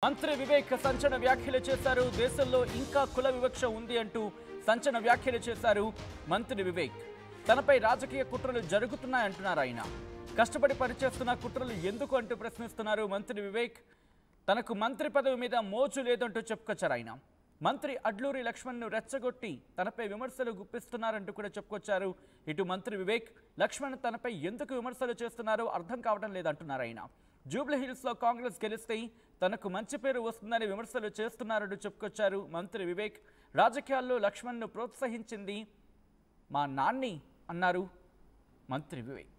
మంత్రి వివేక్ సంచలన వ్యాఖ్యలు చేశారు. దేశంలో ఇంకా కుల వివక్ష ఉంది అంటూ సంచలన వ్యాఖ్యలు చేశారు మంత్రి వివేక్. తనపై రాజకీయ కుట్రలు జరుగుతున్నాయంటున్నారు ఆయన. కష్టపడి పనిచేస్తున్న కుట్రలు ఎందుకు అంటూ ప్రశ్నిస్తున్నారు మంత్రి వివేక్. తనకు మంత్రి పదవి మీద మోజు లేదంటూ చెప్పుకొచ్చారు ఆయన. మంత్రి అడ్లూరి లక్ష్మణ్ను రెచ్చగొట్టి తనపై విమర్శలు గుప్పిస్తున్నారంటూ కూడా చెప్పుకొచ్చారు. ఇటు మంత్రి వివేక్ లక్ష్మణ్ తనపై ఎందుకు విమర్శలు చేస్తున్నారో అర్థం కావడం లేదంటున్నారు ఆయన. జూబ్లీహిల్స్లో కాంగ్రెస్ గెలిస్తే తనకు మంచి పేరు వస్తుందని విమర్శలు చేస్తున్నారంటూ చెప్పుకొచ్చారు మంత్రి వివేక్. రాజకీయాల్లో లక్ష్మణ్ను ప్రోత్సహించింది మా నాన్ని అన్నారు మంత్రి వివేక్.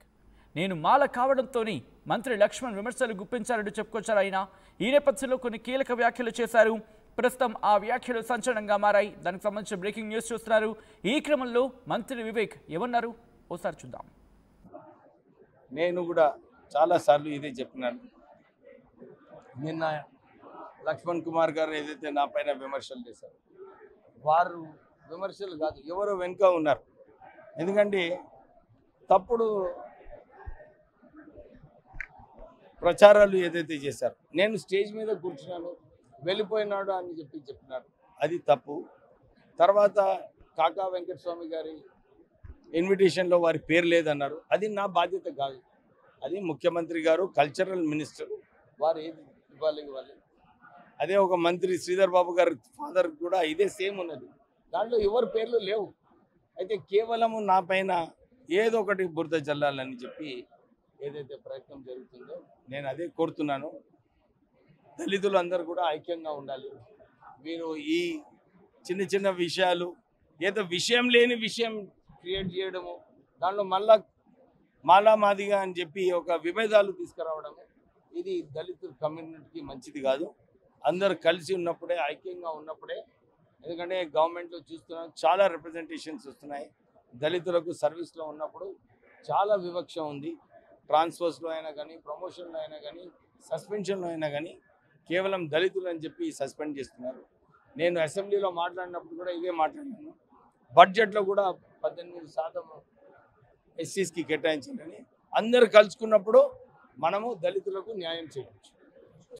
నేను మాల కావడంతోనే మంత్రి లక్ష్మణ్ విమర్శలు గుప్పించారంటూ చెప్పుకొచ్చారు ఆయన. ఈ నేపథ్యంలో కొన్ని కీలక వ్యాఖ్యలు చేశారు. ప్రస్తుతం ఆ వ్యాఖ్యలు సంచలనంగా మారాయి. దానికి సంబంధించిన బ్రేకింగ్ న్యూస్ చూస్తున్నారు. ఈ క్రమంలో మంత్రి వివేక్ ఏమన్నారు ఓసారి చూద్దాం. నేను కూడా చాలాసార్లు ఇదే చెప్పినాను. నిన్న లక్ష్మణ్ కుమార్ గారు ఏదైతే నా పైన విమర్శలు చేశారు, వారు విమర్శలు కాదు, ఎవరో వెనుక ఉన్నారు. ఎందుకంటే తప్పుడు ప్రచారాలు ఏదైతే చేశారు, నేను స్టేజ్ మీద కూర్చున్నాను, వెళ్ళిపోయినాడు అని చెప్పినారు, అది తప్పు. తర్వాత కాకా వెంకటస్వామి గారి ఇన్విటేషన్లో వారి పేరు లేదన్నారు, అది నా బాధ్యత కాదు. అది ముఖ్యమంత్రి గారు, కల్చరల్ మినిస్టర్, వారు ఏది ఇవ్వాలి. అదే ఒక మంత్రి శ్రీధర్ బాబు గారి ఫాదర్ కూడా ఇదే సేమ్ ఉన్నది, దాంట్లో ఎవరి పేర్లు లేవు. అయితే కేవలము నా పైన ఏదో ఒకటి బురద చల్లాలని చెప్పి ఏదైతే ప్రయత్నం జరుగుతుందో నేను అదే కోరుతున్నాను. దళితులు అందరూ కూడా ఐక్యంగా ఉండాలి. మీరు ఈ చిన్న చిన్న విషయాలు, ఏదో విషయం లేని విషయం క్రియేట్ చేయడము, దాంట్లో మాలా మాదిగా అని చెప్పి ఒక విభేదాలు తీసుకురావడము, ఇది దళితుల కమ్యూనిటీకి మంచిది కాదు. అందరు కలిసి ఉన్నప్పుడే, ఐక్యంగా ఉన్నప్పుడే, ఎందుకంటే గవర్నమెంట్లో చూస్తున్నాం చాలా రిప్రజెంటేషన్స్ వస్తున్నాయి. దళితులకు సర్వీస్లో ఉన్నప్పుడు చాలా వివక్ష ఉంది. ట్రాన్స్ఫర్స్లో అయినా కానీ, ప్రమోషన్లో అయినా కానీ, సస్పెన్షన్లో అయినా కానీ కేవలం దళితులు అని చెప్పి సస్పెండ్ చేస్తున్నారు. నేను అసెంబ్లీలో మాట్లాడినప్పుడు కూడా ఇదే మాట్లాడినాను. బడ్జెట్లో కూడా 18% ఎస్సీస్కి కేటాయించాలని. అందరు కలుసుకున్నప్పుడు మనము దళితులకు న్యాయం చేయవచ్చు.